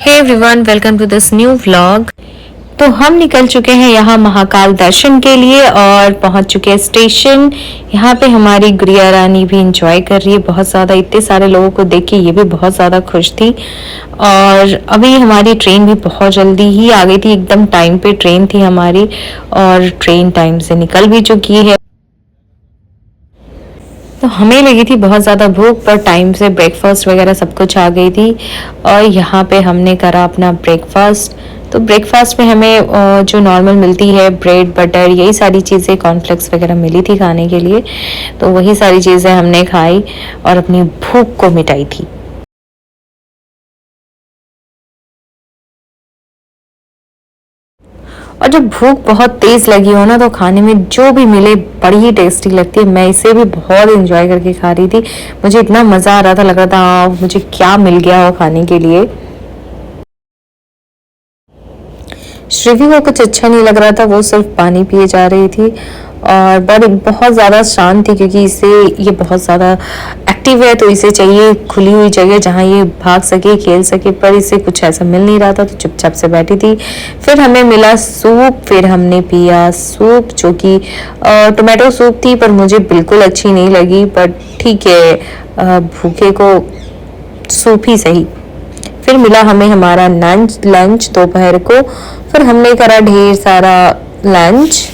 Hey everyone, welcome to this new vlog. तो हम निकल चुके हैं यहाँ महाकाल दर्शन के लिए और पहुँच चुके हैं स्टेशन। यहाँ पे हमारी गुड़िया रानी भी इंजॉय कर रही है बहुत ज़्यादा। इतने सारे लोगों को देख के ये भी बहुत ज़्यादा खुश थी। और अभी हमारी ट्रेन भी बहुत जल्दी ही आ गई थी, एकदम टाइम पे ट्रेन थी हमारी और ट्रेन टाइम से निकल भी चुकी है। तो हमें लगी थी बहुत ज़्यादा भूख, पर टाइम से ब्रेकफास्ट वगैरह सब कुछ आ गई थी और यहाँ पे हमने करा अपना ब्रेकफास्ट। तो ब्रेकफास्ट में हमें जो नॉर्मल मिलती है ब्रेड बटर यही सारी चीज़ें, कॉर्नफ्लेक्स वगैरह मिली थी खाने के लिए। तो वही सारी चीज़ें हमने खाई और अपनी भूख को मिटाई थी। और जब भूख बहुत तेज लगी हो ना तो खाने में जो भी मिले बड़ी ही टेस्टी लगती है। मैं इसे भी बहुत एंजॉय करके खा रही थी। मुझे इतना मजा आ रहा था, लग रहा था हाँ मुझे क्या मिल गया हो खाने के लिए। श्रीवी को कुछ अच्छा नहीं लग रहा था, वो सिर्फ पानी पिए जा रही थी और बड़ी बहुत ज़्यादा शांत थी क्योंकि इसे ये बहुत ज़्यादा एक्टिव है तो इसे चाहिए खुली हुई जगह जहाँ ये भाग सके खेल सके, पर इसे कुछ ऐसा मिल नहीं रहा था तो चुपचाप से बैठी थी। फिर हमें मिला सूप, फिर हमने पिया सूप जो कि टोमेटो सूप थी, पर मुझे बिल्कुल अच्छी नहीं लगी, पर ठीक है भूखे को सूप ही सही। फिर मिला हमें हमारा लंच लंच दोपहर को। फिर हमने करा ढेर सारा लंच।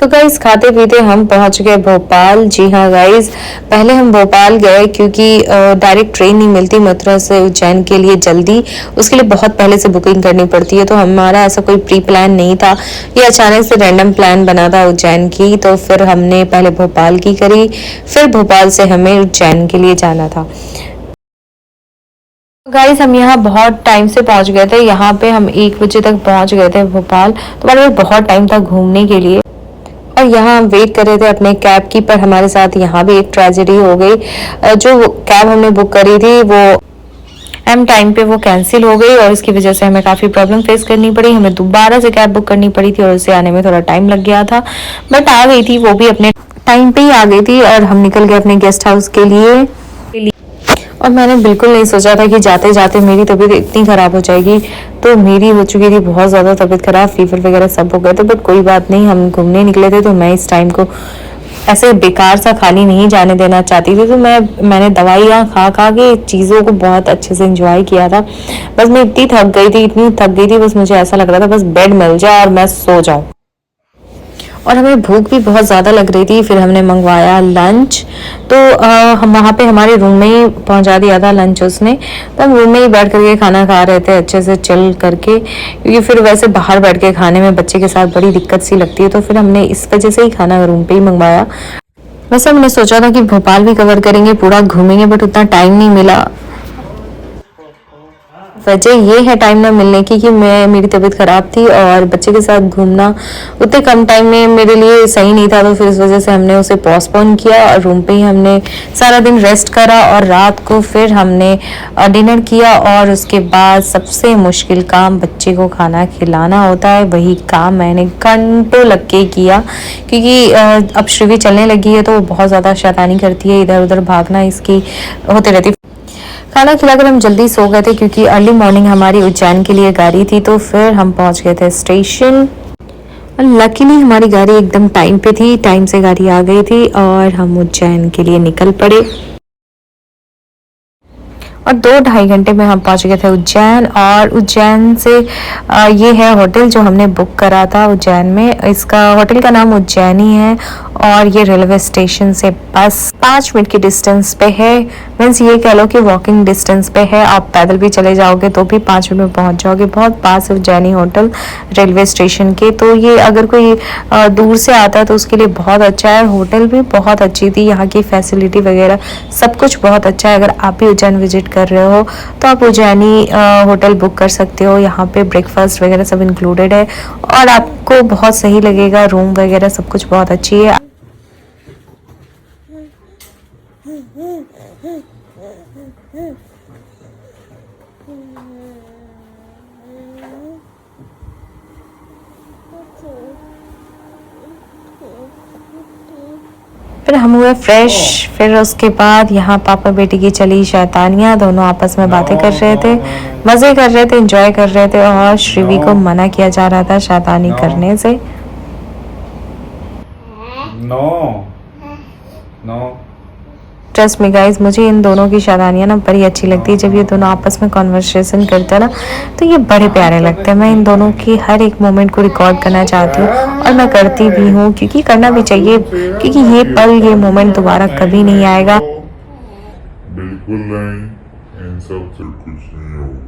तो गाइज खाते पीते हम पहुंच गए भोपाल। जी हाँ गाइज, पहले हम भोपाल गए क्योंकि डायरेक्ट ट्रेन नहीं मिलती मथुरा से उज्जैन के लिए जल्दी, उसके लिए बहुत पहले से बुकिंग करनी पड़ती है। तो हमारा ऐसा कोई प्री प्लान नहीं था, ये अचानक से रैंडम प्लान बना था उज्जैन की। तो फिर हमने पहले भोपाल की करी, फिर भोपाल से हमें उज्जैन के लिए जाना था। गाइस हम यहाँ बहुत टाइम से पहुंच गए थे, यहाँ पे हम 1 बजे तक पहुंच गए थे भोपाल। तो हमारे पास बहुत टाइम था घूमने के लिए और यहाँ हम वेट कर रहे थे अपने कैब की। पर हमारे साथ यहाँ भी एक ट्रेजेडी हो गई। जो कैब हमने बुक करी थी वो एम टाइम पे वो कैंसिल हो गई और इसकी वजह से हमें काफ़ी प्रॉब्लम फेस करनी पड़ी। हमें दोबारा से कैब बुक करनी पड़ी थी और उसे आने में थोड़ा टाइम लग गया था, बट आ गई थी वो भी अपने टाइम पे ही आ गई थी और हम निकल गए अपने गेस्ट हाउस के लिए। और मैंने बिल्कुल नहीं सोचा था कि जाते जाते मेरी तबीयत इतनी ख़राब हो जाएगी। तो मेरी हो चुकी थी बहुत ज़्यादा तबीयत ख़राब, फीवर वगैरह सब हो गए थे, बट कोई बात नहीं, हम घूमने निकले थे तो मैं इस टाइम को ऐसे बेकार सा खाली नहीं जाने देना चाहती थी। तो मैंने दवाइयाँ खा खा के चीज़ों को बहुत अच्छे से इंजॉय किया था। बस मैं इतनी थक गई थी, इतनी थक गई थी, बस मुझे ऐसा लग रहा था बस बेड मिल जाए और मैं सो जाऊँ। और हमें भूख भी बहुत ज़्यादा लग रही थी। फिर हमने मंगवाया लंच। तो हम वहाँ पे हमारे रूम में ही पहुँचा दिया था लंच उसने। तो हम रूम में ही बैठ करके खाना खा रहे थे अच्छे से चिल करके, क्योंकि फिर वैसे बाहर बैठ के खाने में बच्चे के साथ बड़ी दिक्कत सी लगती है। तो फिर हमने इस वजह से ही खाना रूम पे ही मंगवाया। वैसे हमने सोचा था कि भोपाल भी कवर करेंगे, पूरा घूमेंगे, बट उतना टाइम नहीं मिला। वजह ये है टाइम ना मिलने की कि मेरी तबीयत ख़राब थी और बच्चे के साथ घूमना उतने कम टाइम में मेरे लिए सही नहीं था। तो फिर इस वजह से हमने उसे पोस्टपोन किया और रूम पे ही हमने सारा दिन रेस्ट करा और रात को फिर हमने डिनर किया। और उसके बाद सबसे मुश्किल काम बच्चे को खाना खिलाना होता है, वही काम मैंने घंटों लग के किया, क्योंकि अब श्रीवी चलने लगी है तो वो बहुत ज़्यादा शैतानी करती है, इधर उधर भागना इसकी होते रहती। खाना खिलाकर हम जल्दी सो गए थे क्योंकि अर्ली मॉर्निंग हमारी उज्जैन के लिए गाड़ी थी। तो फिर हम पहुंच गए थे स्टेशन और लकीली हमारी गाड़ी एकदम टाइम पे थी, टाइम से गाड़ी आ गई थी और हम उज्जैन के लिए निकल पड़े। और 2-2.5 घंटे में हम पहुंच गए थे उज्जैन। और उज्जैन से ये है होटल जो हमने बुक करा था उज्जैन में। इसका होटल का नाम उज्जैनी है और ये रेलवे स्टेशन से बस 5 मिनट की डिस्टेंस पे है। मीन्स ये कह लो कि वॉकिंग डिस्टेंस पे है, आप पैदल भी चले जाओगे तो भी 5 मिनट में पहुंच जाओगे। बहुत पास है उज्जैनी होटल रेलवे स्टेशन के। तो ये अगर कोई दूर से आता है तो उसके लिए बहुत अच्छा है। होटल भी बहुत अच्छी थी, यहाँ की फैसिलिटी वगैरह सब कुछ बहुत अच्छा है। अगर आप भी उज्जैन विजिट कर रहे हो तो आप उज्जैनी होटल बुक कर सकते हो। यहाँ पे ब्रेकफास्ट वगैरह सब इंक्लूडेड है और आपको बहुत सही लगेगा। रूम वगैरह सब कुछ बहुत अच्छी है। फिर हम हुए फ्रेश। फिर उसके बाद यहाँ पापा बेटी की चली शैतानियाँ, दोनों आपस में बातें कर रहे थे, मज़े कर रहे थे, एंजॉय कर रहे थे, और श्रीवी को मना किया जा रहा था शैतानी करने से। No no trust me guys, मुझे इन दोनों की शैतानियाँ ना बड़ी अच्छी लगती है। जब ये दोनों आपस में कॉन्वर्सेशन करते हैं ना, तो ये बड़े प्यारे लगते हैं। मैं इन दोनों की हर एक मोमेंट को रिकॉर्ड करना चाहती हूँ, और मैं करती भी हूँ, क्योंकि करना भी चाहिए, क्योंकि ये पल, ये मोमेंट दोबारा कभी नहीं आएगा। बिल्कुल नहीं, इन सब से कुछ नहीं होगा।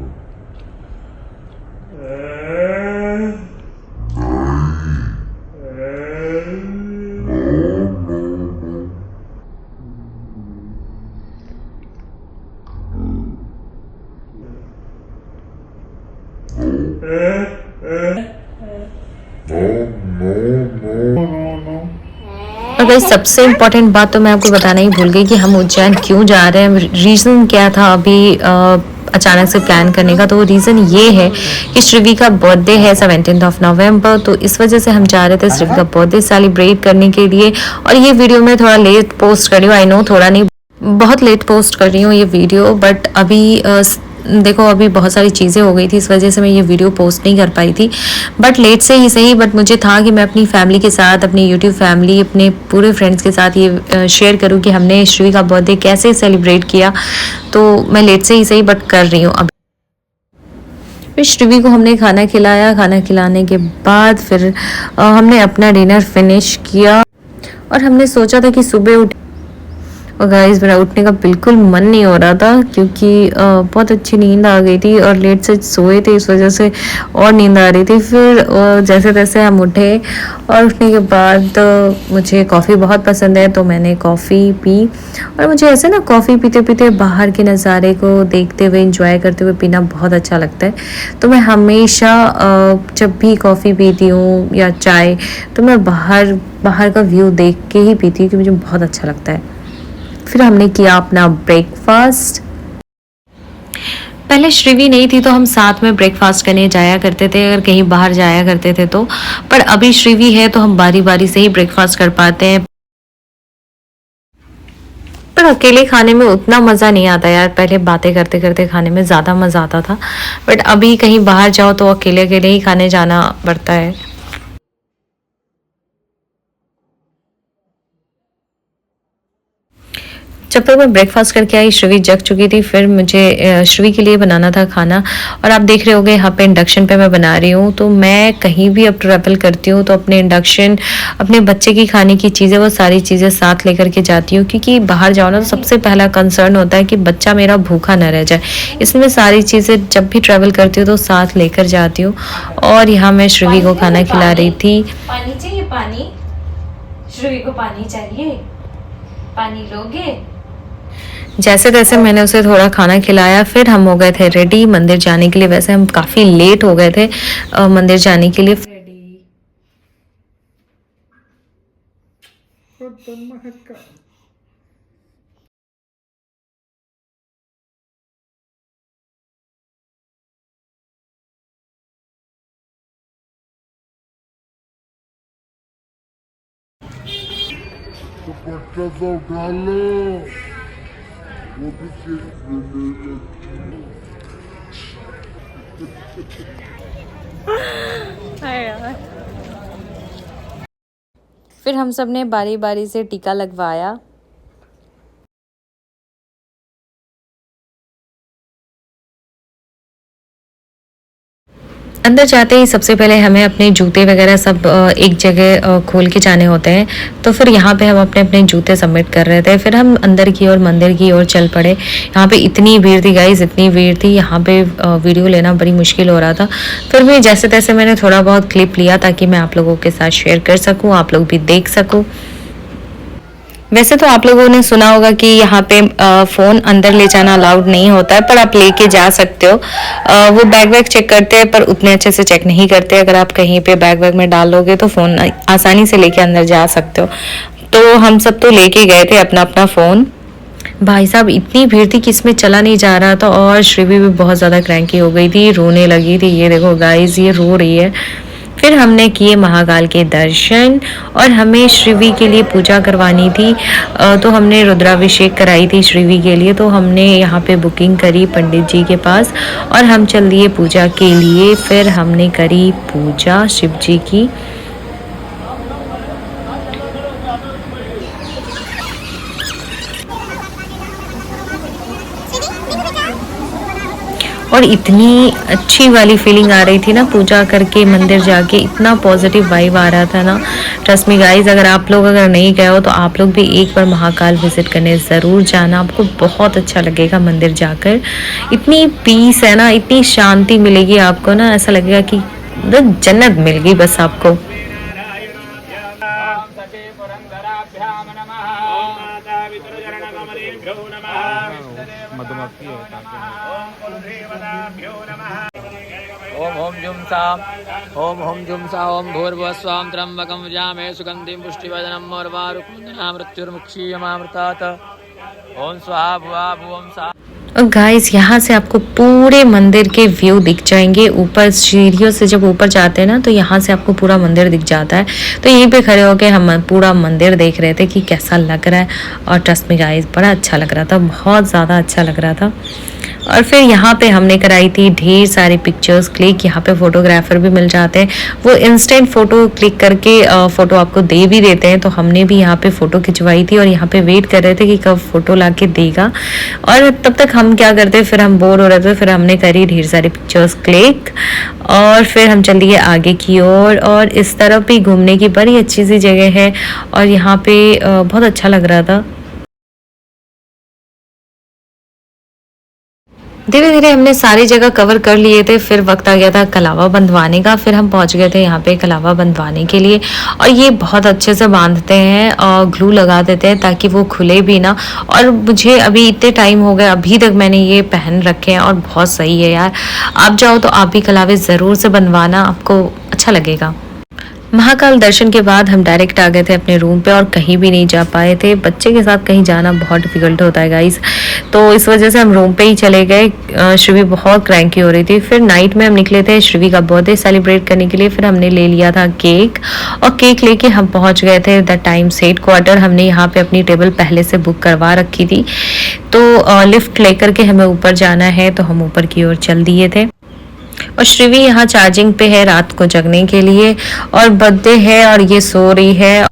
और गाइस सबसे इम्पोर्टेंट बात तो मैं आपको बताना ही भूल गई कि हम उज्जैन क्यों जा रहे हैं। रीज़न क्या था अभी अचानक से प्लान करने का, तो वो रीज़न ये है कि श्रीवी का बर्थडे है 17 नवंबर, तो इस वजह से हम जा रहे थे श्रीवी का बर्थडे सेलिब्रेट करने के लिए। और ये वीडियो मैं थोड़ा लेट पोस्ट कर रही हूँ, आई नो, थोड़ा नहीं बहुत लेट पोस्ट कर रही हूँ ये वीडियो, बट अभी देखो अभी बहुत सारी चीज़ें हो गई थी, इस वजह से मैं ये वीडियो पोस्ट नहीं कर पाई थी। बट लेट से ही सही, बट मुझे था कि मैं अपनी फैमिली के साथ, अपनी यूट्यूब फैमिली, अपने पूरे फ्रेंड्स के साथ ये शेयर करूँ कि हमने श्री का बर्थडे कैसे सेलिब्रेट किया। तो मैं लेट से ही सही बट कर रही हूँ अब। फिर श्रीवी को हमने खाना खिलाया, खाना खिलाने के बाद फिर हमने अपना डिनर फिनिश किया, और हमने सोचा था कि सुबह उठ, और गाइस मेरा उठने का बिल्कुल मन नहीं हो रहा था, क्योंकि बहुत अच्छी नींद आ गई थी और लेट से सोए थे, इस वजह से और नींद आ रही थी। फिर जैसे तैसे हम उठे, और उठने के बाद मुझे कॉफ़ी बहुत पसंद है, तो मैंने कॉफ़ी पी। और मुझे ऐसे ना कॉफ़ी पीते पीते बाहर के नज़ारे को देखते हुए, इंजॉय करते हुए पीना बहुत अच्छा लगता है। तो मैं हमेशा जब भी कॉफ़ी पीती हूँ या चाय, तो मैं बाहर का व्यू देख के ही पीती हूँ, क्योंकि मुझे बहुत अच्छा लगता है। फिर हमने किया अपना ब्रेकफास्ट। पहले श्रीवी नहीं थी तो हम साथ में ब्रेकफास्ट करने जाया करते थे, अगर कहीं बाहर जाया करते थे तो। पर अभी श्रीवी है तो हम बारी बारी से ही ब्रेकफास्ट कर पाते हैं। पर अकेले खाने में उतना मज़ा नहीं आता यार, पहले बातें करते करते खाने में ज़्यादा मज़ा आता था, बट अभी कहीं बाहर जाओ तो अकेले अकेले ही खाने जाना पड़ता है। जब तक मैं ब्रेकफास्ट करके आई श्रीवी जग चुकी थी। फिर मुझे श्रीवी के लिए बनाना था खाना, और आप देख रहे होंगे यहाँ पे इंडक्शन पे मैं बना रही हूँ। तो मैं कहीं भी अब ट्रैवल करती हूँ तो अपने इंडक्शन, अपने बच्चे की खाने की चीज़ें, वो सारी चीज़ें साथ लेकर के जाती हूँ, क्योंकि बाहर जाओ ना तो सबसे पहला कंसर्न होता है कि बच्चा मेरा भूखा न रह जाए। इसमें सारी चीज़ें जब भी ट्रैवल करती हूँ तो साथ लेकर जाती हूँ। और यहाँ मैं श्रीवी को खाना खिला रही थी। पानी चाहिए, पानी, श्रीवी को पानी चाहिए, पानी लोगे? जैसे तैसे मैंने उसे थोड़ा खाना खिलाया, फिर हम हो गए थे रेडी मंदिर जाने के लिए। वैसे हम काफ़ी लेट हो गए थे मंदिर जाने के लिए। तो पट्टा सा उठा लो, वो भी फिर हम सब ने बारी बारी से टीका लगवाया। अंदर जाते ही सबसे पहले हमें अपने जूते वगैरह सब एक जगह खोल के जाने होते हैं। तो फिर यहाँ पे हम अपने अपने जूते सबमिट कर रहे थे। फिर हम अंदर की ओर, मंदिर की ओर चल पड़े। यहाँ पे इतनी भीड़ थी गाइस, इतनी भीड़ थी, यहाँ पे वीडियो लेना बड़ी मुश्किल हो रहा था। फिर भी जैसे तैसे मैंने थोड़ा बहुत क्लिप लिया, ताकि मैं आप लोगों के साथ शेयर कर सकूँ, आप लोग भी देख सकूँ। वैसे तो आप लोगों ने सुना होगा कि यहाँ पे फ़ोन अंदर ले जाना अलाउड नहीं होता है, पर आप लेके जा सकते हो। वो बैग वैग चेक करते हैं, पर उतने अच्छे से चेक नहीं करते। अगर आप कहीं पे बैग वैग में डालोगे तो फ़ोन आसानी से लेके अंदर जा सकते हो। तो हम सब तो लेके गए थे अपना अपना फ़ोन। भाई साहब इतनी भीड़ थी कि इसमें चला नहीं जा रहा था, और श्रीवी भी बहुत ज़्यादा क्रैंकी हो गई थी, रोने लगी थी। ये देखो गाइस, ये रो रही है। फिर हमने किए महाकाल के दर्शन और हमें श्रीवी के लिए पूजा करवानी थी, तो हमने रुद्राभिषेक कराई थी श्रीवी के लिए। तो हमने यहाँ पे बुकिंग करी पंडित जी के पास और हम चल दिए पूजा के लिए। फिर हमने करी पूजा शिव जी की। और इतनी अच्छी वाली फीलिंग आ रही थी ना पूजा करके, मंदिर जाके इतना पॉजिटिव वाइब आ रहा था ना। ट्रस्ट मी गाइस, अगर नहीं गए हो तो आप लोग भी एक बार महाकाल विजिट करने ज़रूर जाना, आपको बहुत अच्छा लगेगा मंदिर जाकर। इतनी पीस है ना, इतनी शांति मिलेगी आपको ना, ऐसा लगेगा कि जन्नत मिल गई बस आपको। ओम ओम जुम सा ओम भूर्भुवस्वां त्र्यंबकं यजामहे सुगंधिं पुष्टिवर्धनम् उर्वारुकं मृत्युर्मुक्षीयमामृतात् ओम स्वाहा भुवा भुवं सा। और गाइस यहाँ से आपको पूरे मंदिर के व्यू दिख जाएंगे। ऊपर सीढ़ियों से जब ऊपर जाते हैं ना तो यहाँ से आपको पूरा मंदिर दिख जाता है। तो यहीं पे खड़े होके हम पूरा मंदिर देख रहे थे कि कैसा लग रहा है। और ट्रस्ट मी गाइस, बड़ा अच्छा लग रहा था, बहुत ज़्यादा अच्छा लग रहा था। और फिर यहाँ पे हमने कराई थी ढेर सारी पिक्चर्स क्लिक। यहाँ पे फोटोग्राफर भी मिल जाते हैं, वो इंस्टेंट फोटो क्लिक करके फोटो आपको दे भी देते हैं। तो हमने भी यहाँ पे फोटो खिंचवाई थी और यहाँ पे वेट कर रहे थे कि कब फोटो लाके देगा। और तब तक हम क्या करते, फिर हम बोर हो रहे थे, फिर हमने करी ढेर सारी पिक्चर्स क्लिक और फिर हम चल दिए आगे की ओर। और इस तरफ भी घूमने की बड़ी अच्छी सी जगह है और यहाँ पे बहुत अच्छा लग रहा था। धीरे धीरे हमने सारी जगह कवर कर लिए थे। फिर वक्त आ गया था कलावा बंधवाने का। फिर हम पहुंच गए थे यहाँ पे कलावा बंधवाने के लिए। और ये बहुत अच्छे से बांधते हैं और ग्लू लगा देते हैं ताकि वो खुले भी ना। और मुझे अभी इतने टाइम हो गए, अभी तक मैंने ये पहन रखे हैं और बहुत सही है यार। आप जाओ तो आप भी कलावे ज़रूर से बनवाना, आपको अच्छा लगेगा। महाकाल दर्शन के बाद हम डायरेक्ट आ गए थे अपने रूम पे और कहीं भी नहीं जा पाए थे। बच्चे के साथ कहीं जाना बहुत डिफिकल्ट होता है गाइस, तो इस वजह से हम रूम पे ही चले गए। श्रीवी बहुत क्रैंकी हो रही थी। फिर नाइट में हम निकले थे श्रीवी का बर्थडे सेलिब्रेट करने के लिए। फिर हमने ले लिया था केक और केक लेके हम पहुंच गए थे द टाइम्स हेडक्वार्टर। हमने यहाँ पे अपनी टेबल पहले से बुक करवा रखी थी, तो लिफ्ट लेकर के हमें ऊपर जाना है, तो हम ऊपर की ओर चल दिए थे। और श्रीवी यहाँ चार्जिंग पे है रात को जगने के लिए और बर्थडे है और ये सो रही है।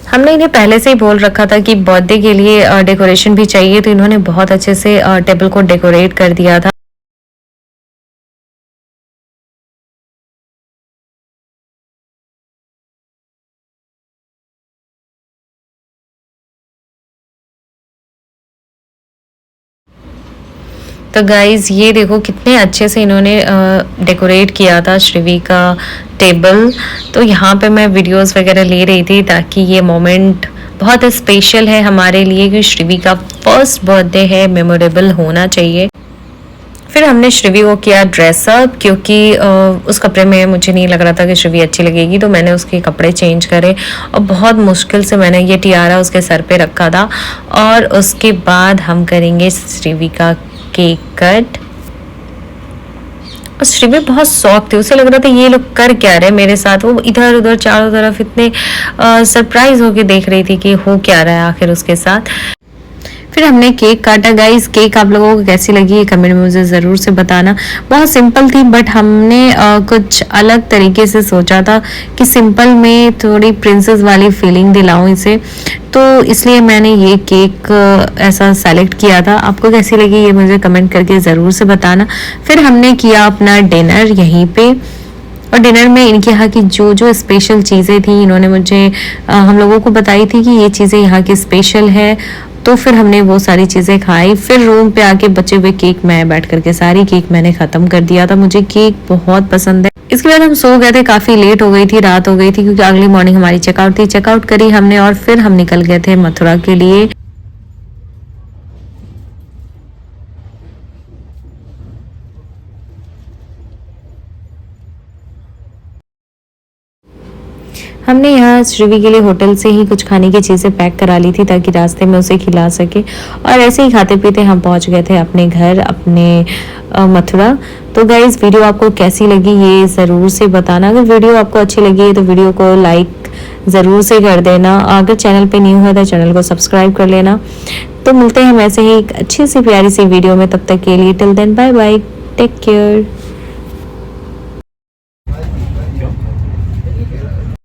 हमने इन्हें पहले से ही बोल रखा था कि बर्थडे के लिए डेकोरेशन भी चाहिए, तो इन्होंने बहुत अच्छे से टेबल को डेकोरेट कर दिया था। तो गाइज ये देखो कितने अच्छे से इन्होंने डेकोरेट किया था श्रीवी का टेबल। तो यहाँ पे मैं वीडियोस वगैरह ले रही थी ताकि ये मोमेंट बहुत स्पेशल है हमारे लिए कि श्रीवी का फर्स्ट बर्थडे है, मेमोरेबल होना चाहिए। फिर हमने श्रीवी को किया ड्रेसअप, क्योंकि उस कपड़े में मुझे नहीं लग रहा था कि श्रीवी अच्छी लगेगी, तो मैंने उसके कपड़े चेंज करे और बहुत मुश्किल से मैंने ये टियारा उसके सर पे रखा था। और उसके बाद हम करेंगे श्रीवी का केक कट। और श्रीवी बहुत शौक थी, उसे लग रहा था ये लोग कर क्या रहे मेरे साथ। वो इधर उधर चारों तरफ इतने सरप्राइज होके देख रही थी कि हो क्या रहा है आखिर उसके साथ। फिर हमने केक काटा। गाइस केक आप लोगों को कैसी लगी कमेंट में मुझे ज़रूर से बताना। बहुत सिंपल थी, बट हमने कुछ अलग तरीके से सोचा था कि सिंपल में थोड़ी प्रिंसेस वाली फीलिंग दिलाऊं इसे, तो इसलिए मैंने ये केक ऐसा सेलेक्ट किया था। आपको कैसी लगी ये मुझे कमेंट करके ज़रूर से बताना। फिर हमने किया अपना डिनर यहीं पे, और डिनर में इनके यहाँ की जो जो स्पेशल चीज़ें थी इन्होंने मुझे हम लोगों को बताई थी कि ये चीज़ें यहाँ की स्पेशल है, तो फिर हमने वो सारी चीज़ें खाई। फिर रूम पे आके बचे हुए केक मैं बैठ करके सारी केक मैंने ख़त्म कर दिया था। मुझे केक बहुत पसंद है। इसके बाद हम सो गए थे, काफ़ी लेट हो गई थी, रात हो गई थी, क्योंकि अगली मॉर्निंग हमारी चेकआउट थी। चेकआउट करी हमने और फिर हम निकल गए थे मथुरा के लिए। हमने यहाँ यहाँ श्रीवी के लिए होटल से ही कुछ खाने की चीज़ें पैक करा ली थी ताकि रास्ते में उसे खिला सके, और ऐसे ही खाते पीते हम पहुँच गए थे अपने घर, अपने मथुरा। तो गाइज वीडियो आपको कैसी लगी ये ज़रूर से बताना। अगर वीडियो आपको अच्छी लगी है तो वीडियो को लाइक ज़रूर से कर देना। अगर चैनल पे न्यू है तो चैनल को सब्सक्राइब कर लेना। तो मिलते हैं हम ऐसे ही एक अच्छी सी प्यारी सी वीडियो में, तब तक के लिए till then bye bye, take care.